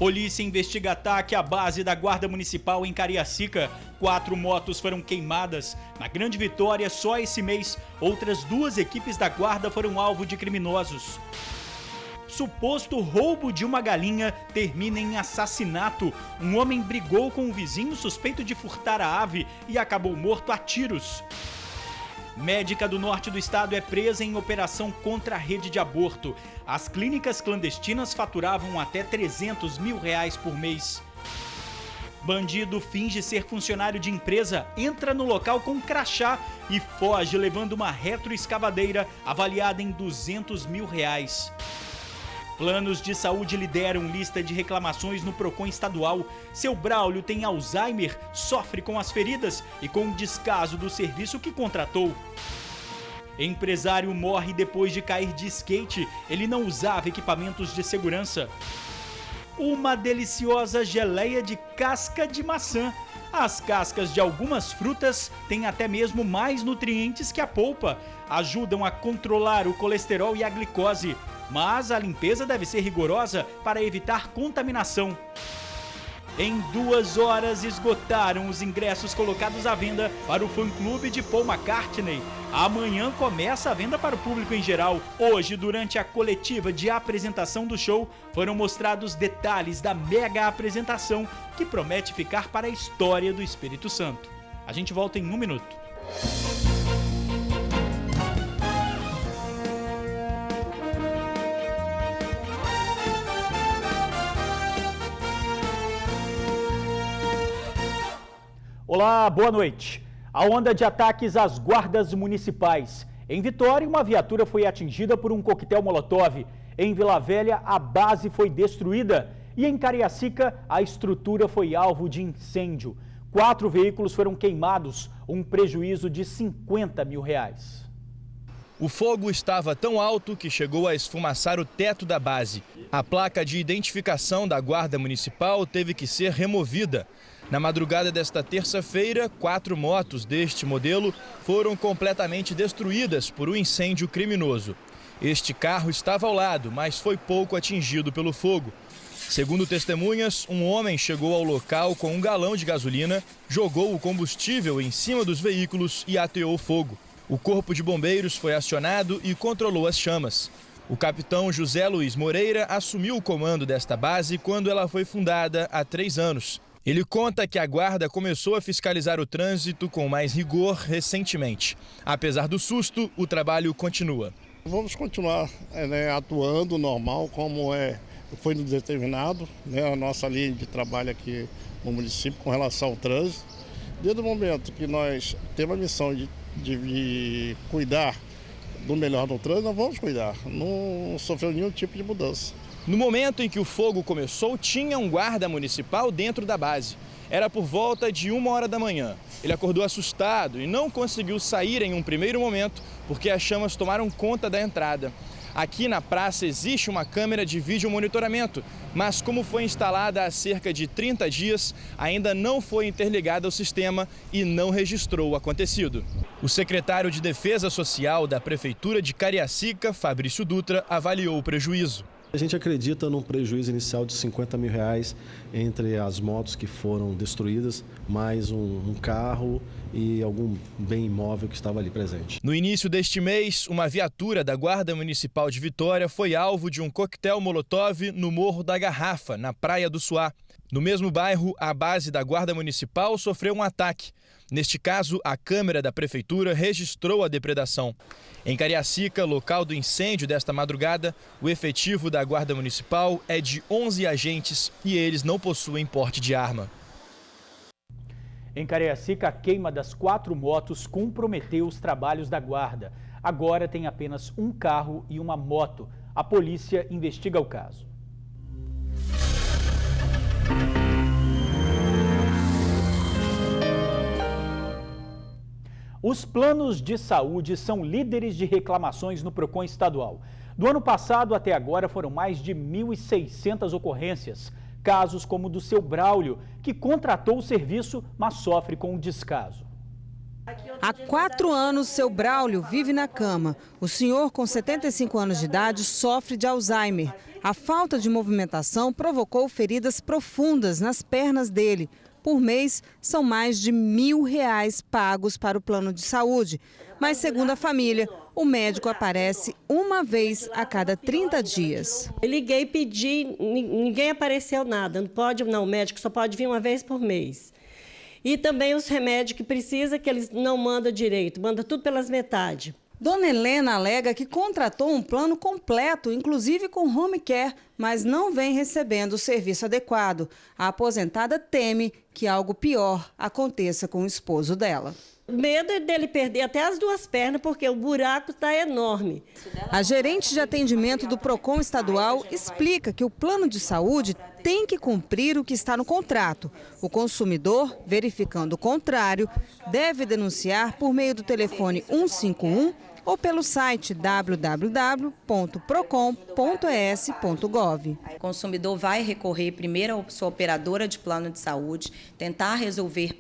Polícia investiga ataque à base da Guarda Municipal em Cariacica. 4 motos foram queimadas. Na Grande Vitória, só esse mês, outras 2 equipes da Guarda foram alvo de criminosos. Suposto roubo de uma galinha termina em assassinato. Um homem brigou com um vizinho suspeito de furtar a ave e acabou morto a tiros. Médica do norte do estado é presa em operação contra a rede de aborto. As clínicas clandestinas faturavam até R$300 mil por mês. Bandido finge ser funcionário de empresa, entra no local com crachá e foge levando uma retroescavadeira avaliada em R$200 mil. Planos de saúde lideram lista de reclamações no Procon estadual. Seu Braulio tem Alzheimer, sofre com as feridas e com o descaso do serviço que contratou. Empresário morre depois de cair de skate. Ele não usava equipamentos de segurança. Uma deliciosa geleia de casca de maçã. As cascas de algumas frutas têm até mesmo mais nutrientes que a polpa. Ajudam a controlar o colesterol e a glicose. Mas a limpeza deve ser rigorosa para evitar contaminação. Em 2 horas esgotaram os ingressos colocados à venda para o fã-clube de Paul McCartney. Amanhã começa a venda para o público em geral. Hoje, durante a coletiva de apresentação do show, foram mostrados detalhes da mega apresentação que promete ficar para a história do Espírito Santo. A gente volta em 1 minuto. Olá, boa noite. A onda de ataques às guardas municipais. Em Vitória, uma viatura foi atingida por um coquetel Molotov. Em Vila Velha, a base foi destruída. E em Cariacica, a estrutura foi alvo de incêndio. 4 veículos foram queimados, um prejuízo de R$50 mil. O fogo estava tão alto que chegou a esfumaçar o teto da base. A placa de identificação da Guarda Municipal teve que ser removida. Na madrugada desta terça-feira, 4 motos deste modelo foram completamente destruídas por um incêndio criminoso. Este carro estava ao lado, mas foi pouco atingido pelo fogo. Segundo testemunhas, um homem chegou ao local com um galão de gasolina, jogou o combustível em cima dos veículos e ateou fogo. O corpo de bombeiros foi acionado e controlou as chamas. O capitão José Luiz Moreira assumiu o comando desta base quando ela foi fundada há 3 anos. Ele conta que a guarda começou a fiscalizar o trânsito com mais rigor recentemente. Apesar do susto, o trabalho continua. Vamos continuar atuando normal, como foi determinado, a nossa linha de trabalho aqui no município com relação ao trânsito. Desde o momento que nós temos a missão de cuidar do melhor no trânsito, nós vamos cuidar. Não sofreu nenhum tipo de mudança. No momento em que o fogo começou, tinha um guarda municipal dentro da base. Era por volta de 1 hora da manhã. Ele acordou assustado e não conseguiu sair em um primeiro momento porque as chamas tomaram conta da entrada. Aqui na praça existe uma câmera de vídeo monitoramento, mas como foi instalada há cerca de 30 dias, ainda não foi interligada ao sistema e não registrou o acontecido. O secretário de Defesa Social da Prefeitura de Cariacica, Fabrício Dutra, avaliou o prejuízo. A gente acredita num prejuízo inicial de R$50 mil entre as motos que foram destruídas, mais um carro e algum bem imóvel que estava ali presente. No início deste mês, uma viatura da Guarda Municipal de Vitória foi alvo de um coquetel Molotov no Morro da Garrafa, na Praia do Suá. No mesmo bairro, a base da Guarda Municipal sofreu um ataque. Neste caso, a câmera da Prefeitura registrou a depredação. Em Cariacica, local do incêndio desta madrugada, o efetivo da Guarda Municipal é de 11 agentes e eles não possuem porte de arma. Em Cariacica, a queima das 4 motos comprometeu os trabalhos da guarda. Agora tem apenas um carro e uma moto. A polícia investiga o caso. Os planos de saúde são líderes de reclamações no Procon estadual. Do ano passado até agora foram mais de 1.600 ocorrências. Casos como o do seu Braulio, que contratou o serviço, mas sofre com um descaso. Há 4 anos, seu Braulio vive na cama. O senhor, com 75 anos de idade, sofre de Alzheimer. A falta de movimentação provocou feridas profundas nas pernas dele. Por mês, são mais de R$1.000 pagos para o plano de saúde. Mas, segundo a família, o médico aparece uma vez a cada 30 dias. Eu liguei e pedi, ninguém apareceu nada. Não pode, não, o médico só pode vir uma vez por mês. E também os remédios que precisa, que eles não mandam direito, manda tudo pelas metades. Dona Helena alega que contratou um plano completo, inclusive com home care, mas não vem recebendo o serviço adequado. A aposentada teme que algo pior aconteça com o esposo dela. O medo é dele perder até as duas pernas, porque o buraco está enorme. A gerente de atendimento do PROCON estadual explica que o plano de saúde tem que cumprir o que está no contrato. O consumidor, verificando o contrário, deve denunciar por meio do telefone 151 ou pelo site www.procon.es.gov. O consumidor vai recorrer primeiro à sua operadora de plano de saúde, tentar resolver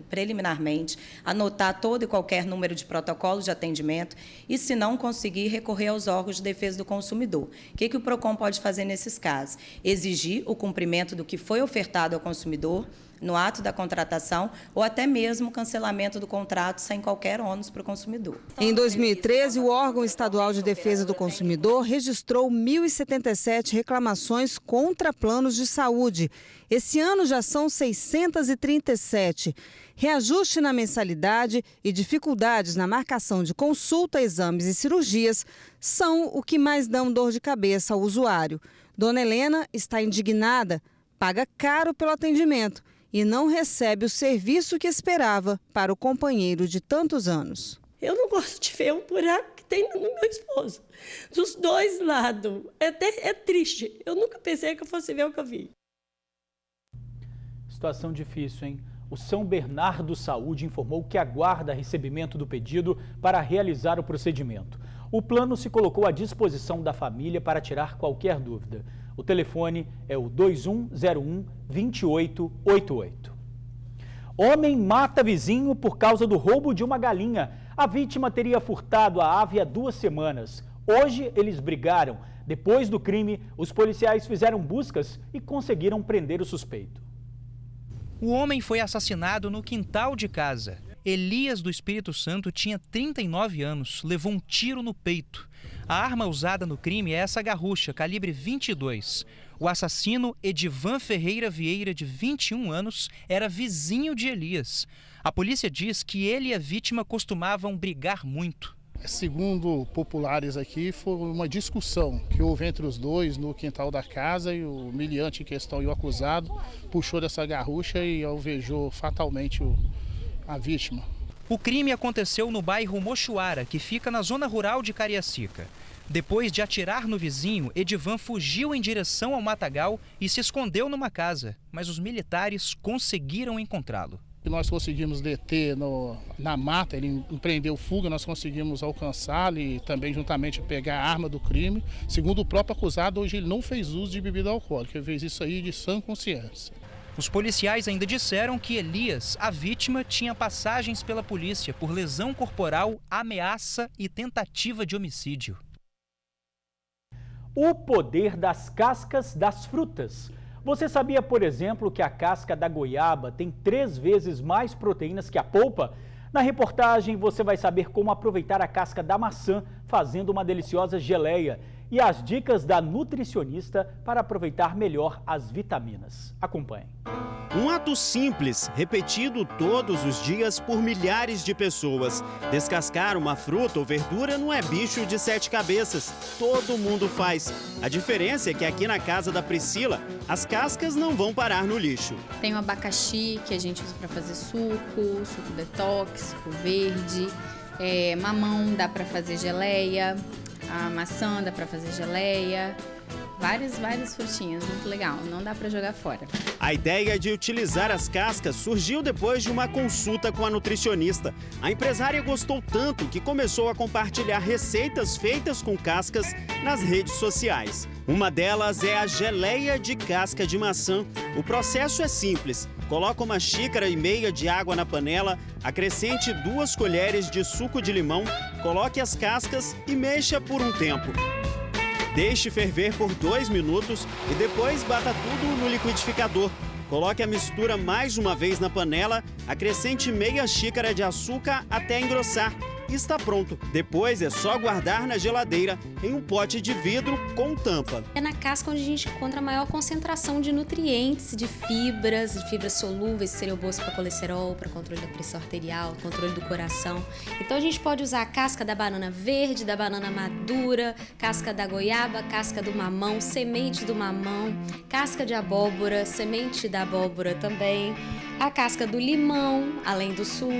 preliminarmente, anotar todo e qualquer número de protocolo de atendimento e, se não conseguir, recorrer aos órgãos de defesa do consumidor. O que o PROCON pode fazer nesses casos? Exigir o cumprimento do que foi ofertado ao consumidor no ato da contratação ou até mesmo o cancelamento do contrato sem qualquer ônus para o consumidor. Em 2013, o órgão estadual de defesa do consumidor registrou 1.077 reclamações contra planos de saúde. Esse ano já são 637. Reajuste na mensalidade e dificuldades na marcação de consulta, exames e cirurgias são o que mais dão dor de cabeça ao usuário. Dona Helena está indignada, paga caro pelo atendimento e não recebe o serviço que esperava para o companheiro de tantos anos. Eu não gosto de ver o buraco que tem no meu esposo, dos dois lados. É triste. Eu nunca pensei que eu fosse ver o que eu vi. Situação difícil, hein? O São Bernardo Saúde informou que aguarda recebimento do pedido para realizar o procedimento. O plano se colocou à disposição da família para tirar qualquer dúvida. O telefone é o 2101-2888. Homem mata vizinho por causa do roubo de uma galinha. A vítima teria furtado a ave há 2 semanas. Hoje eles brigaram. Depois do crime, os policiais fizeram buscas e conseguiram prender o suspeito. O homem foi assassinado no quintal de casa. Elias do Espírito Santo tinha 39 anos, levou um tiro no peito. A arma usada no crime é essa garrucha, calibre 22. O assassino, Edivan Ferreira Vieira, de 21 anos, era vizinho de Elias. A polícia diz que ele e a vítima costumavam brigar muito. Segundo populares aqui, foi uma discussão que houve entre os dois no quintal da casa e o miliante em questão e o acusado puxou dessa garrucha e alvejou fatalmente a vítima. O crime aconteceu no bairro Mochuara, que fica na zona rural de Cariacica. Depois de atirar no vizinho, Edivan fugiu em direção ao matagal e se escondeu numa casa, mas os militares conseguiram encontrá-lo. Nós conseguimos deter na mata, ele empreendeu fuga, nós conseguimos alcançá-lo e também juntamente pegar a arma do crime. Segundo o próprio acusado, hoje ele não fez uso de bebida alcoólica, ele fez isso aí de sã consciência. Os policiais ainda disseram que Elias, a vítima, tinha passagens pela polícia por lesão corporal, ameaça e tentativa de homicídio. O poder das cascas das frutas. Você sabia, por exemplo, que a casca da goiaba tem 3 vezes mais proteínas que a polpa? Na reportagem você vai saber como aproveitar a casca da maçã fazendo uma deliciosa geleia e as dicas da nutricionista para aproveitar melhor as vitaminas. Acompanhe. Um ato simples, repetido todos os dias por milhares de pessoas. Descascar uma fruta ou verdura não é bicho de 7 cabeças. Todo mundo faz. A diferença é que aqui na casa da Priscila, as cascas não vão parar no lixo. Tem o abacaxi, que a gente usa para fazer suco detox, suco verde. Mamão dá para fazer geleia. A maçã dá para fazer geleia. Várias frutinhas, muito legal, não dá para jogar fora. A ideia de utilizar as cascas surgiu depois de uma consulta com a nutricionista. A empresária gostou tanto que começou a compartilhar receitas feitas com cascas nas redes sociais. Uma delas é a geleia de casca de maçã. O processo é simples. Coloque 1,5 xícaras de água na panela, acrescente 2 colheres de suco de limão, coloque as cascas e mexa por um tempo. Deixe ferver por 2 minutos e depois bata tudo no liquidificador. Coloque a mistura mais uma vez na panela, acrescente meia xícara de açúcar até engrossar. E está pronto. Depois é só guardar na geladeira em um pote de vidro com tampa. É na casca onde a gente encontra a maior concentração de nutrientes, de fibras solúveis, que seriam boas para colesterol, para controle da pressão arterial, controle do coração. Então a gente pode usar a casca da banana verde, da banana madura, casca da goiaba, casca do mamão, semente do mamão, casca de abóbora, semente da abóbora também, a casca do limão, além do suco,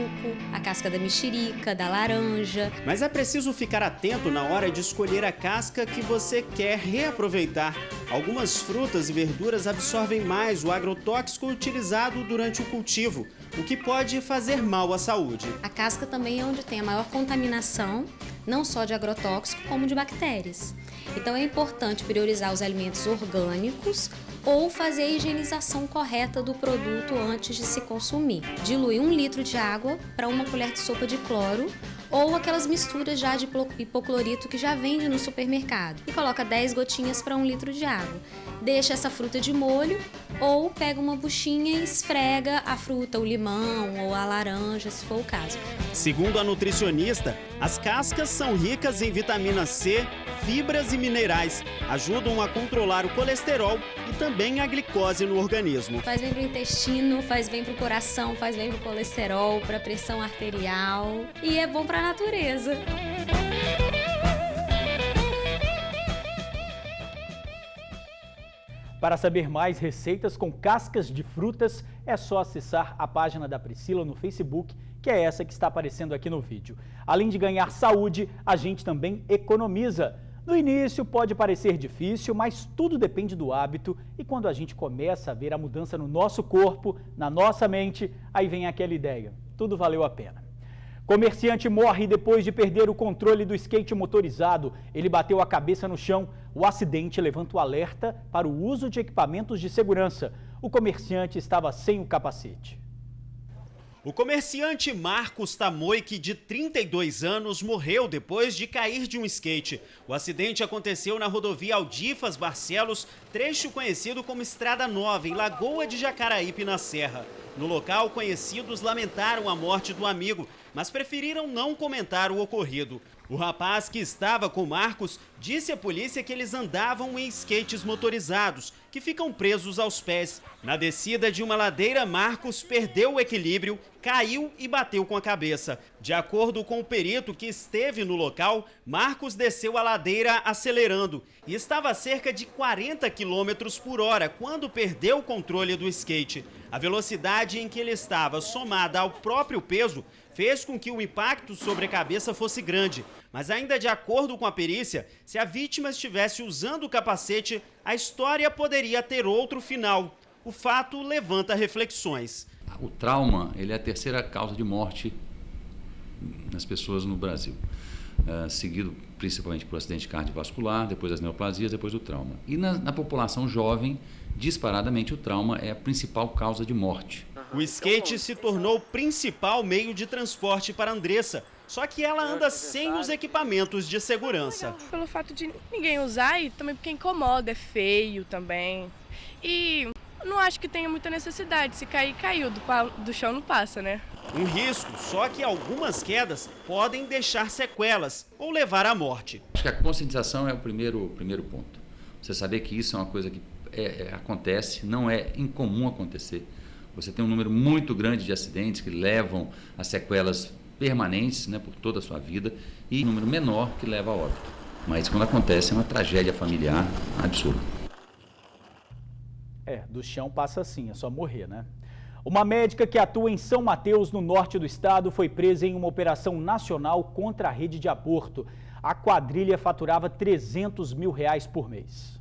a casca da mexerica, da laranja. Mas é preciso ficar atento na hora de escolher a casca que você quer reaproveitar. Algumas frutas e verduras absorvem mais o agrotóxico utilizado durante o cultivo, o que pode fazer mal à saúde. A casca também é onde tem a maior contaminação, não só de agrotóxico, como de bactérias. Então é importante priorizar os alimentos orgânicos ou fazer a higienização correta do produto antes de se consumir. Diluir 1 litro de água para 1 colher de sopa de cloro ou aquelas misturas já de hipoclorito que já vende no supermercado e coloca 10 gotinhas para 1 litro de água. Deixa essa fruta de molho ou pega uma buchinha e esfrega a fruta, o limão ou a laranja, se for o caso. Segundo a nutricionista, as cascas são ricas em vitamina C, fibras e minerais, ajudam a controlar o colesterol e também a glicose no organismo. Faz bem para o intestino, faz bem para o coração, faz bem para o colesterol, para a pressão arterial e é bom para a natureza. Para saber mais receitas com cascas de frutas, é só acessar a página da Priscila no Facebook, que é essa que está aparecendo aqui no vídeo. Além de ganhar saúde, a gente também economiza. No início pode parecer difícil, mas tudo depende do hábito e quando a gente começa a ver a mudança no nosso corpo, na nossa mente, aí vem aquela ideia, tudo valeu a pena. Comerciante morre depois de perder o controle do skate motorizado. Ele bateu a cabeça no chão. O acidente levanta o alerta para o uso de equipamentos de segurança. O comerciante estava sem o capacete. O comerciante Marcos Tamoique, de 32 anos, morreu depois de cair de um skate. O acidente aconteceu na rodovia Aldifas Barcelos, trecho conhecido como Estrada Nova, em Lagoa de Jacaraípe, na Serra. No local, conhecidos lamentaram a morte do amigo, mas preferiram não comentar o ocorrido. O rapaz que estava com Marcos disse à polícia que eles andavam em skates motorizados, que ficam presos aos pés. Na descida de uma ladeira, Marcos perdeu o equilíbrio, caiu e bateu com a cabeça. De acordo com o perito que esteve no local, Marcos desceu a ladeira acelerando e estava a cerca de 40 km por hora quando perdeu o controle do skate. A velocidade em que ele estava, somada ao próprio peso, fez com que o impacto sobre a cabeça fosse grande. Mas ainda de acordo com a perícia, se a vítima estivesse usando o capacete, a história poderia ter outro final. O fato levanta reflexões. O trauma, ele é a terceira causa de morte nas pessoas no Brasil. Seguido principalmente por acidente cardiovascular, depois das neoplasias, depois do trauma. E na população jovem, disparadamente, o trauma é a principal causa de morte. O skate se tornou o principal meio de transporte para Andressa, só que ela anda sem os equipamentos de segurança. Pelo fato de ninguém usar e também porque incomoda, é feio também. E não acho que tenha muita necessidade, se cair, caiu, do chão não passa, né? Um risco, só que algumas quedas podem deixar sequelas ou levar à morte. Acho que a conscientização é o primeiro ponto. Você saber que isso é uma coisa que acontece, não é incomum acontecer. Você tem um número muito grande de acidentes que levam a sequelas permanentes, né, por toda a sua vida, e um número menor que leva a óbito. Mas quando acontece é uma tragédia familiar absurda. Do chão passa assim, é só morrer, né? Uma médica que atua em São Mateus, no norte do estado, foi presa em uma operação nacional contra a rede de aborto. A quadrilha faturava R$300 mil por mês.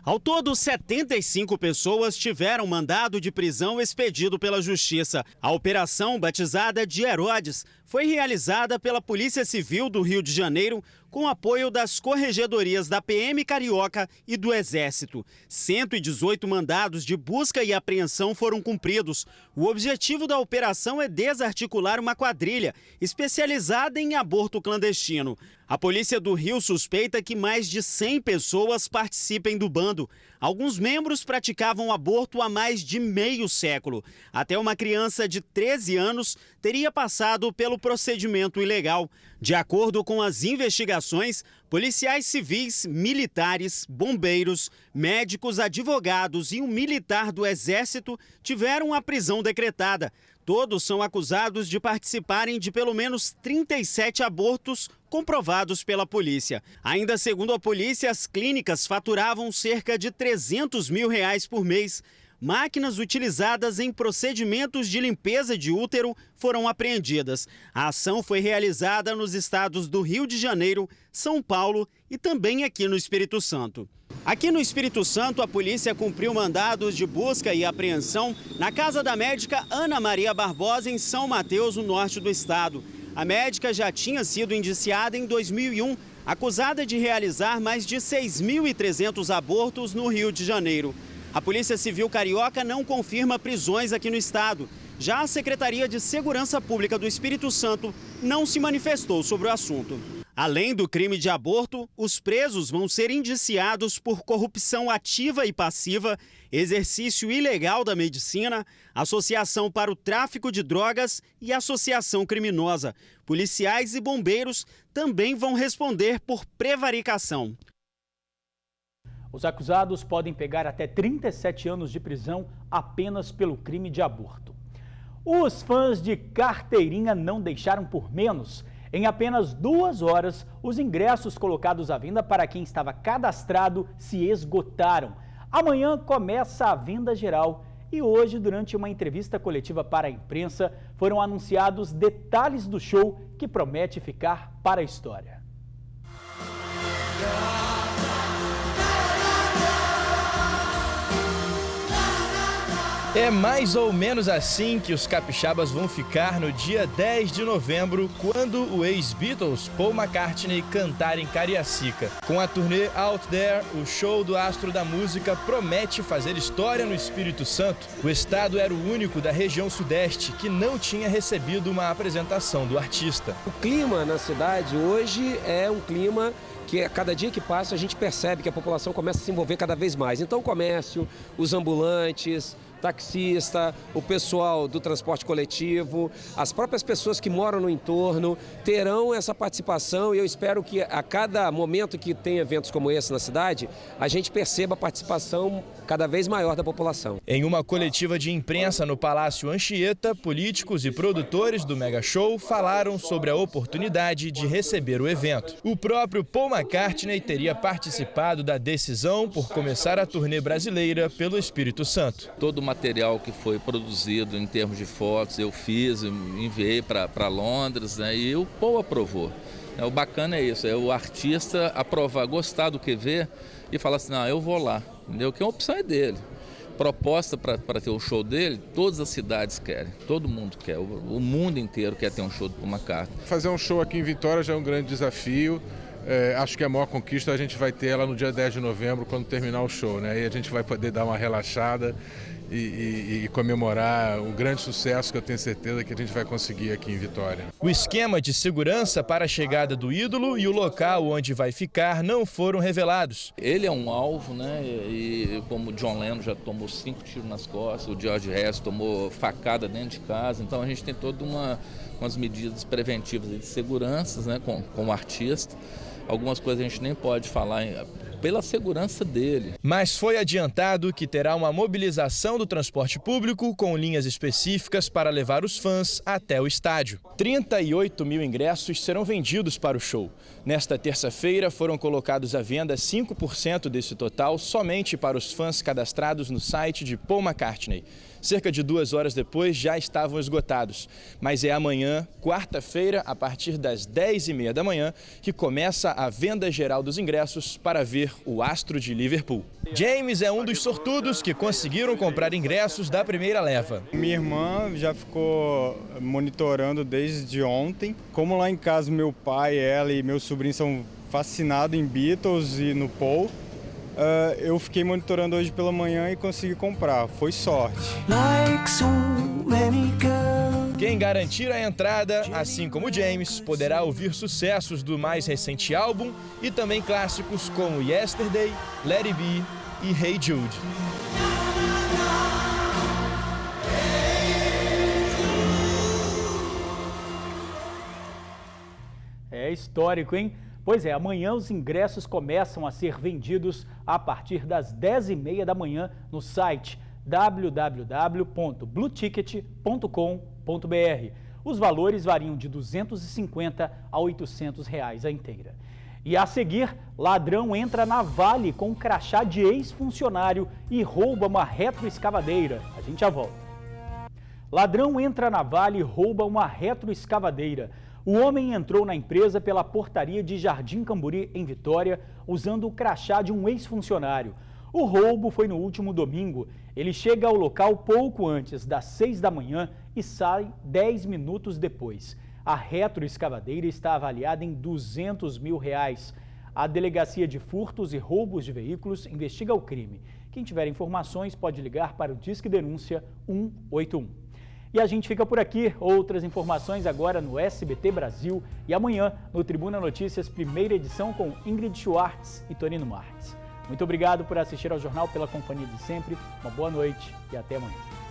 Ao todo, 75 pessoas tiveram mandado de prisão expedido pela Justiça. A operação, batizada de Herodes, foi realizada pela Polícia Civil do Rio de Janeiro com apoio das corregedorias da PM Carioca e do Exército. 118 mandados de busca e apreensão foram cumpridos. O objetivo da operação é desarticular uma quadrilha especializada em aborto clandestino. A Polícia do Rio suspeita que mais de 100 pessoas participem do bando. Alguns membros praticavam aborto há mais de meio século. Até uma criança de 13 anos teria passado pelo procedimento ilegal. De acordo com as investigações, policiais civis, militares, bombeiros, médicos, advogados e um militar do Exército tiveram a prisão decretada. Todos são acusados de participarem de pelo menos 37 abortos comprovados pela polícia. Ainda segundo a polícia, as clínicas faturavam cerca de R$300 mil por mês. Máquinas utilizadas em procedimentos de limpeza de útero foram apreendidas. A ação foi realizada nos estados do Rio de Janeiro, São Paulo e também aqui no Espírito Santo. Aqui no Espírito Santo, a polícia cumpriu mandados de busca e apreensão na casa da médica Ana Maria Barbosa, em São Mateus, no norte do estado. A médica já tinha sido indiciada em 2001, acusada de realizar mais de 6.300 abortos no Rio de Janeiro. A Polícia Civil Carioca não confirma prisões aqui no estado. Já a Secretaria de Segurança Pública do Espírito Santo não se manifestou sobre o assunto. Além do crime de aborto, os presos vão ser indiciados por corrupção ativa e passiva, exercício ilegal da medicina, associação para o tráfico de drogas e associação criminosa. Policiais e bombeiros também vão responder por prevaricação. Os acusados podem pegar até 37 anos de prisão apenas pelo crime de aborto. Os fãs de carteirinha não deixaram por menos. Em apenas 2 horas, os ingressos colocados à venda para quem estava cadastrado se esgotaram. Amanhã começa a venda geral e hoje, durante uma entrevista coletiva para a imprensa, foram anunciados detalhes do show que promete ficar para a história. É mais ou menos assim que os capixabas vão ficar no dia 10 de novembro, quando o ex-Beatles Paul McCartney cantar em Cariacica. Com a turnê Out There, o show do astro da música promete fazer história no Espírito Santo. O estado era o único da região sudeste que não tinha recebido uma apresentação do artista. O clima na cidade hoje é um clima que a cada dia que passa a gente percebe que a população começa a se envolver cada vez mais. Então o comércio, os ambulantes, taxista, o pessoal do transporte coletivo, as próprias pessoas que moram no entorno terão essa participação e eu espero que a cada momento que tem eventos como esse na cidade, a gente perceba a participação cada vez maior da população. Em uma coletiva de imprensa no Palácio Anchieta, políticos e produtores do Mega Show falaram sobre a oportunidade de receber o evento. O próprio Paul McCartney teria participado da decisão por começar a turnê brasileira pelo Espírito Santo. Todo o material que foi produzido em termos de fotos eu fiz, enviei para Londres, né, e o Paul aprovou. O bacana é isso, é o artista aprovar, gostar do que vê e falar assim, não, eu vou lá, entendeu? Que a opção é dele. Proposta para ter o show dele, todas as cidades querem, todo mundo quer, o mundo inteiro quer ter um show do Paul McCartney. Fazer um show aqui em Vitória já é um grande desafio. Acho que a maior conquista a gente vai ter ela no dia 10 de novembro, quando terminar o show, né? Aí a gente vai poder dar uma relaxada e comemorar o grande sucesso que eu tenho certeza que a gente vai conseguir aqui em Vitória. O esquema de segurança para a chegada do ídolo e o local onde vai ficar não foram revelados. Ele é um alvo, né? E como o John Lennon já tomou 5 tiros nas costas, o George Harrison tomou facada dentro de casa, então a gente tem toda umas medidas preventivas de segurança, né? Com o artista. Algumas coisas a gente nem pode falar pela segurança dele. Mas foi adiantado que terá uma mobilização do transporte público com linhas específicas para levar os fãs até o estádio. 38 mil ingressos serão vendidos para o show. Nesta terça-feira foram colocados à venda 5% desse total somente para os fãs cadastrados no site de Paul McCartney. Cerca de 2 horas depois já estavam esgotados. Mas é amanhã, quarta-feira, a partir das 10h30 da manhã, que começa a venda geral dos ingressos para ver o astro de Liverpool. James é um dos sortudos que conseguiram comprar ingressos da primeira leva. Minha irmã já ficou monitorando desde ontem. Como lá em casa meu pai, ela e meus sobrinhos são fascinados em Beatles e no Paul, eu fiquei monitorando hoje pela manhã e consegui comprar. Foi sorte. Quem garantir a entrada, assim como James, poderá ouvir sucessos do mais recente álbum e também clássicos como Yesterday, Let It Be e Hey Jude. É histórico, hein? Pois é, amanhã os ingressos começam a ser vendidos a partir das 10h30 da manhã no site www.blueticket.com.br. Os valores variam de R$ 250 a R$ 800 a inteira. E a seguir, ladrão entra na Vale com um crachá de ex-funcionário e rouba uma retroescavadeira. A gente já volta. Ladrão entra na Vale e rouba uma retroescavadeira. O homem entrou na empresa pela portaria de Jardim Camburi, em Vitória, usando o crachá de um ex-funcionário. O roubo foi no último domingo. Ele chega ao local pouco antes das 6 da manhã e sai 10 minutos depois. A retroescavadeira está avaliada em R$ 200 mil. A Delegacia de Furtos e Roubos de Veículos investiga o crime. Quem tiver informações pode ligar para o Disque Denúncia 181. E a gente fica por aqui. Outras informações agora no SBT Brasil e amanhã no Tribuna Notícias, primeira edição com Ingrid Schwartz e Tonino Martins. Muito obrigado por assistir ao jornal, pela companhia de sempre. Uma boa noite e até amanhã.